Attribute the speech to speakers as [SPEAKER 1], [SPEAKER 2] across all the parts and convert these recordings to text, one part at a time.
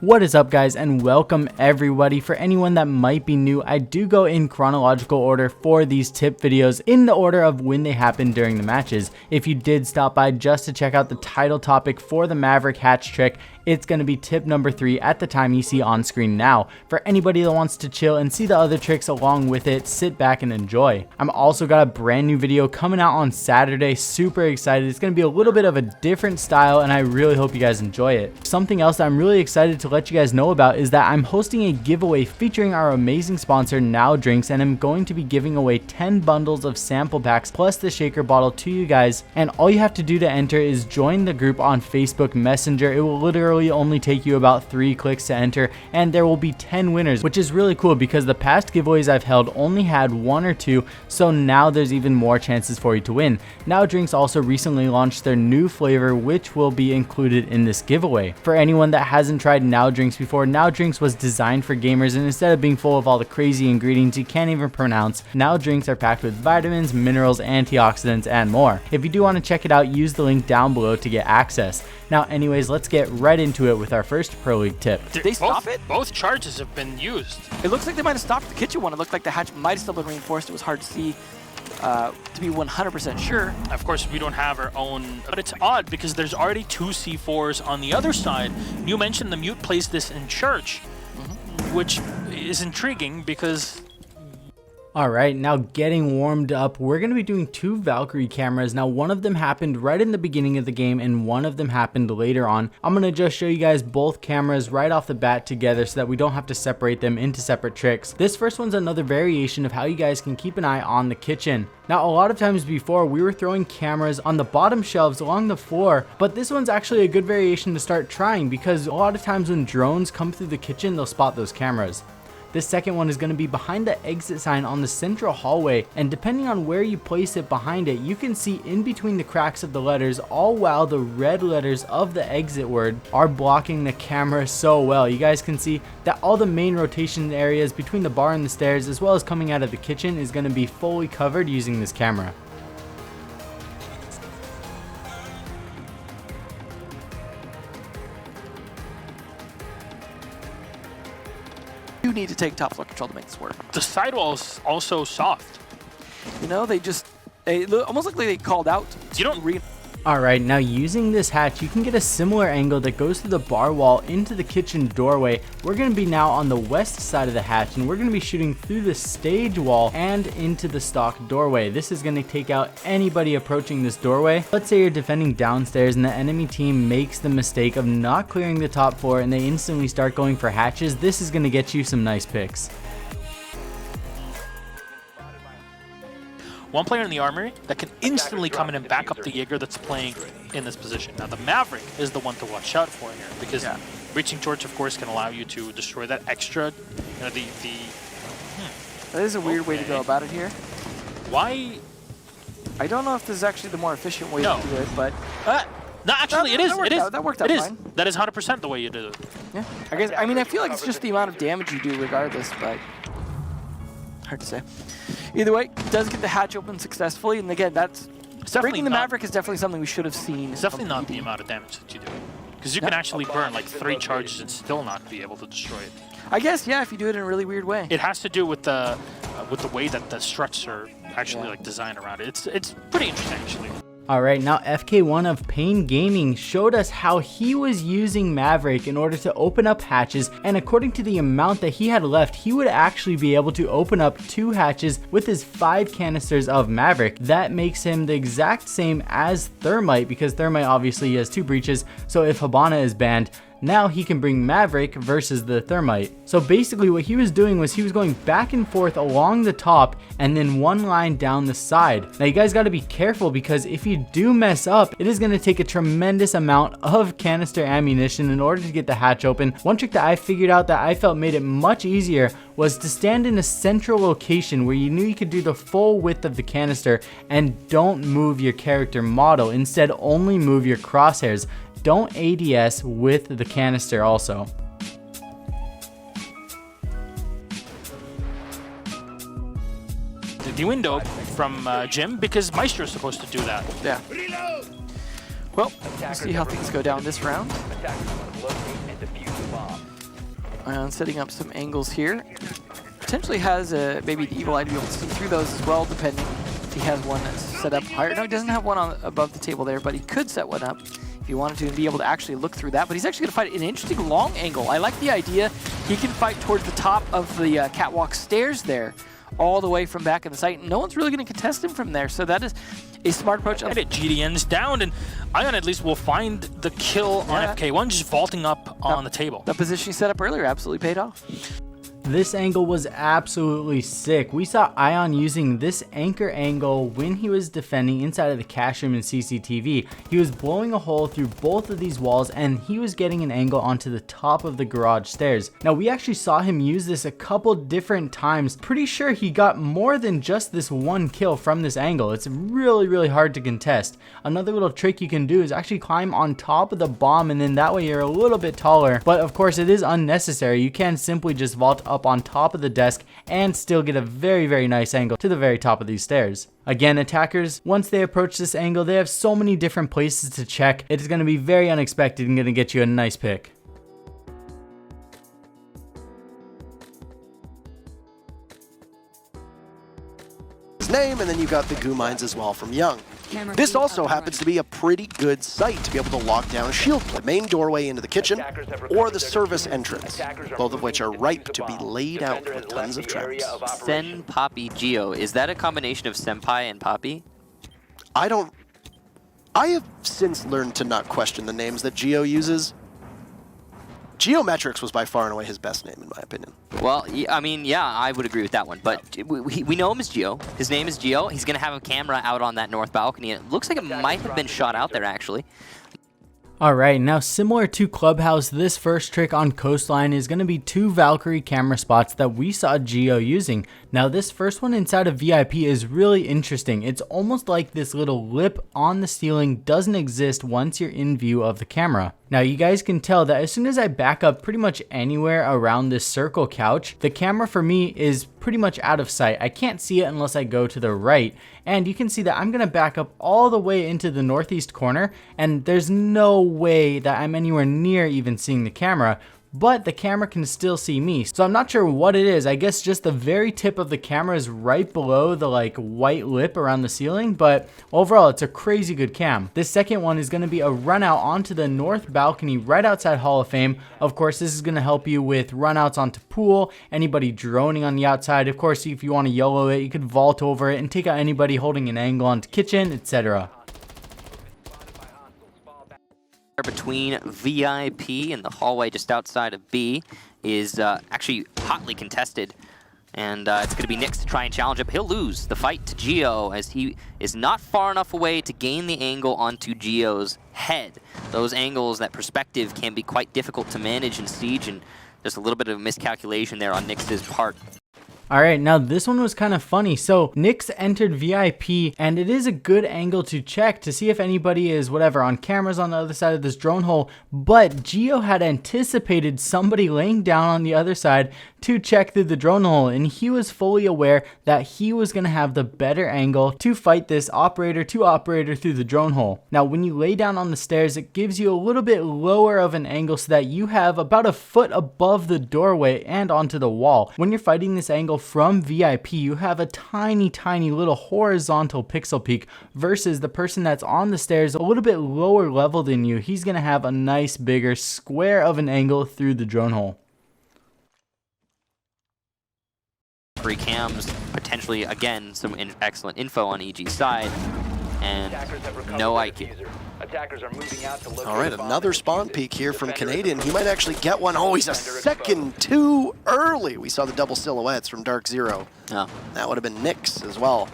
[SPEAKER 1] What is up, guys, and welcome everybody. For anyone that might be new, I do go in chronological order for these tip videos in the order of when they happen during the matches. If you did stop by just to check out the title topic for the Maverick hatch trick, it's going to be tip number 3 at the time you see on screen now. For anybody that wants to chill and see the other tricks along with it, sit back and enjoy. I'm also got a brand new video coming out on Saturday. Super excited. It's going to be a little bit of a different style, and I really hope you guys enjoy it. Something else that I'm really excited to let you guys know about is that I'm hosting a giveaway featuring our amazing sponsor Now Drinks, and I'm going to be giving away 10 bundles of sample packs plus the shaker bottle to you guys. And all you have to do to enter is join the group on Facebook Messenger. It will literally only take you about 3 clicks to enter, and there will be 10 winners, which is really cool because the past giveaways I've held only had 1 or 2, so now there's even more chances for you to win. Now Drinks also recently launched their new flavor, which will be included in this giveaway. For anyone that hasn't tried Now Drinks before, Now Drinks was designed for gamers, and instead of being full of all the crazy ingredients you can't even pronounce, Now Drinks are packed with vitamins, minerals, antioxidants, and more. If you do want to check it out, use the link down below to get access. Now anyways, let's get right into it with our first Pro League tip.
[SPEAKER 2] Did they stop it?
[SPEAKER 3] Both charges have been used.
[SPEAKER 2] It looks like they might have stopped the kitchen one. It looked like the hatch might have still been reinforced. It was hard to see, to be 100% sure.
[SPEAKER 3] Of course, we don't have our own, but it's odd because there's already 2 C4s on the other side. You mentioned the Mute placed this in church, which is intriguing because...
[SPEAKER 1] Alright, now getting warmed up, we're going to be doing 2 Valkyrie cameras. Now one of them happened right in the beginning of the game and one of them happened later on. I'm going to just show you guys both cameras right off the bat together so that we don't have to separate them into separate tricks. This first one's another variation of how you guys can keep an eye on the kitchen. Now a lot of times before we were throwing cameras on the bottom shelves along the floor, but this one's actually a good variation to start trying because a lot of times when drones come through the kitchen, they'll spot those cameras. This second one is going to be behind the exit sign on the central hallway, and depending on where you place it behind it, you can see in between the cracks of the letters, all while the red letters of the exit word are blocking the camera so well. You guys can see that all the main rotation areas between the bar and the stairs, as well as coming out of the kitchen, is going to be fully covered using this camera.
[SPEAKER 2] You need to take top floor control to make this work.
[SPEAKER 3] the sidewall's also soft.
[SPEAKER 2] You know, they just, almost like they called out.
[SPEAKER 3] You don't read.
[SPEAKER 1] Alright, now using this hatch, you can get a similar angle that goes through the bar wall into the kitchen doorway. We're going to be now on the west side of the hatch, and we're going to be shooting through the stage wall and into the stock doorway. This is going to take out anybody approaching this doorway. Let's say you're defending downstairs and the enemy team makes the mistake of not clearing the top floor and they instantly start going for hatches. This is going to get you some nice picks.
[SPEAKER 3] One player in the armory that can instantly come in and back up the Jaeger that's playing in this position. Now the Maverick is the one to watch out for here because reaching torch, of course, can allow you to destroy that extra, you know,
[SPEAKER 2] That is a weird way to go about it here.
[SPEAKER 3] Why?
[SPEAKER 2] I don't know if this is actually the more efficient way to do it, but...
[SPEAKER 3] No, actually, it is. It is.
[SPEAKER 2] That worked out fine.
[SPEAKER 3] That is 100% the way you do it.
[SPEAKER 2] Yeah, I guess. I mean, I feel like it's just the amount of damage you do regardless, but hard to say. Either way, does get the hatch open successfully, and again, that's breaking the Maverick is definitely something we should have seen.
[SPEAKER 3] It's definitely not the amount of damage that you do, because you can actually burn like 3 charges and still not be able to destroy it.
[SPEAKER 2] I guess, yeah, if you do it in a really weird way.
[SPEAKER 3] It has to do with the way that the struts are actually like designed around it. It's pretty interesting actually.
[SPEAKER 1] Alright, now FK1 of Pain Gaming showed us how he was using Maverick in order to open up hatches, and according to the amount that he had left, he would actually be able to open up 2 hatches with his 5 canisters of Maverick. That makes him the exact same as Thermite, because Thermite obviously has 2 breaches, so if Hibana is banned, now he can bring Maverick versus the Thermite. So basically what he was doing was he was going back and forth along the top and then 1 line down the side. Now you guys got to be careful because if you do mess up, it is going to take a tremendous amount of canister ammunition in order to get the hatch open. One trick that I figured out that I felt made it much easier was to stand in a central location where you knew you could do the full width of the canister and don't move your character model. Instead, only move your crosshairs. Don't ADS with the canister also.
[SPEAKER 3] The window from Jim, because Maestro's supposed to do that.
[SPEAKER 2] Yeah. Well, we'll see how things go down this round. Setting up some angles here. Potentially has maybe the evil eye to be able to see through those as well, depending if he has one that's set up higher. No, he doesn't have one above the table there, but he could set one up if he wanted to and be able to actually look through that. But he's actually going to fight an interesting long angle. I like the idea. He can fight towards the top of the catwalk stairs there, all the way from back in the site. No one's really going to contest him from there, so that is a smart approach.
[SPEAKER 3] GDN's down, and Ion at least will find the kill on FK1, just vaulting up on the table.
[SPEAKER 2] The position he set up earlier absolutely paid off.
[SPEAKER 1] This angle was absolutely sick. We saw Ion using this anchor angle when he was defending inside of the cash room in CCTV. He was blowing a hole through both of these walls and he was getting an angle onto the top of the garage stairs. Now we actually saw him use this a couple different times. Pretty sure he got more than just this one kill from this angle. It's really hard to contest. Another little trick you can do is actually climb on top of the bomb, and then that way you're a little bit taller. But of course it is unnecessary. You can simply just vault up on top of the desk and still get a very nice angle to the very top of these stairs. Again, attackers, once they approach this angle, they have so many different places to check. It is going to be very unexpected and going to get you a nice pick.
[SPEAKER 4] Name, and then you got the goo mines as well from Young. This also happens to be a pretty good site to be able to lock down a shield, the main doorway into the kitchen or the service entrance, both of which are ripe to be laid out with tons of traps.
[SPEAKER 5] Sen, Poppy, Geo, is that a combination of Senpai and Poppy?
[SPEAKER 4] I have since learned to not question the names that Geo uses. Geometrics was by far and away his best name, in my opinion.
[SPEAKER 5] Well, I mean, yeah, I would agree with that one. But we know him as Geo. His name is Geo. He's going to have a camera out on that north balcony. It looks like it might have been shot out there, actually.
[SPEAKER 1] Alright, now similar to Clubhouse, this first trick on Coastline is going to be 2 Valkyrie camera spots that we saw Geo using. Now this first one inside of VIP is really interesting. It's almost like this little lip on the ceiling doesn't exist once you're in view of the camera. Now you guys can tell that as soon as I back up pretty much anywhere around this circle couch, the camera for me is pretty much out of sight. I can't see it unless I go to the right. And you can see that I'm going to back up all the way into the northeast corner, and there's no way that I'm anywhere near even seeing the camera. But the camera can still see me. So I'm not sure what it is. I guess just the very tip of the camera is right below the white lip around the ceiling, but overall it's a crazy good cam. This second one is going to be a run out onto the north balcony right outside Hall of Fame. Of course, this is going to help you with run outs onto pool, anybody droning on the outside. Of course, if you want to YOLO it, you could vault over it and take out anybody holding an angle onto kitchen, etc.
[SPEAKER 5] Between VIP and the hallway just outside of B is actually hotly contested, and it's going to be Nyx to try and challenge him. He'll lose the fight to Geo as he is not far enough away to gain the angle onto Geo's head. Those angles, that perspective, can be quite difficult to manage in Siege, and just a little bit of miscalculation there on Nyx's part.
[SPEAKER 1] Alright, now this one was kind of funny. So Nyx entered VIP, and it is a good angle to check to see if anybody is whatever on cameras on the other side of this drone hole, but Geo had anticipated somebody laying down on the other side to check through the drone hole, and he was fully aware that he was going to have the better angle to fight this operator to operator through the drone hole. Now when you lay down on the stairs, it gives you a little bit lower of an angle so that you have about a foot above the doorway and onto the wall. When you're fighting this angle from VIP, you have a tiny little horizontal pixel peak versus the person that's on the stairs a little bit lower level than you. He's going to have a nice bigger square of an angle through the drone hole.
[SPEAKER 5] Free cams, potentially, again, some excellent info on EG's side, and no IQ.
[SPEAKER 4] All right, another spawn peek here from Canadian. He might actually get one. Oh, he's a second too early. We saw the double silhouettes from Dark Zero.
[SPEAKER 5] Oh.
[SPEAKER 4] That would have been Nyx as well.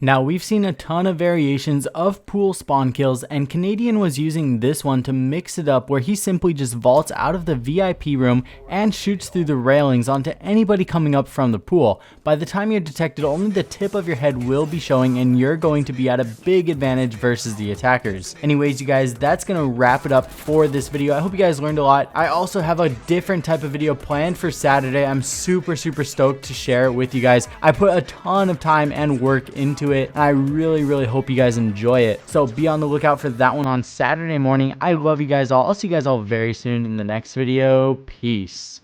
[SPEAKER 1] Now we've seen a ton of variations of pool spawn kills, and Canadian was using this one to mix it up where he simply just vaults out of the VIP room and shoots through the railings onto anybody coming up from the pool. By the time you're detected, only the tip of your head will be showing, and you're going to be at a big advantage versus the attackers. Anyways, you guys, that's gonna wrap it up for this video. I hope you guys learned a lot. I also have a different type of video planned for Saturday. I'm super stoked to share it with you guys. I put a ton of time and work into it, and I really hope you guys enjoy it. So be on the lookout for that one on Saturday morning. I love you guys all. I'll see you guys all very soon in the next video. Peace.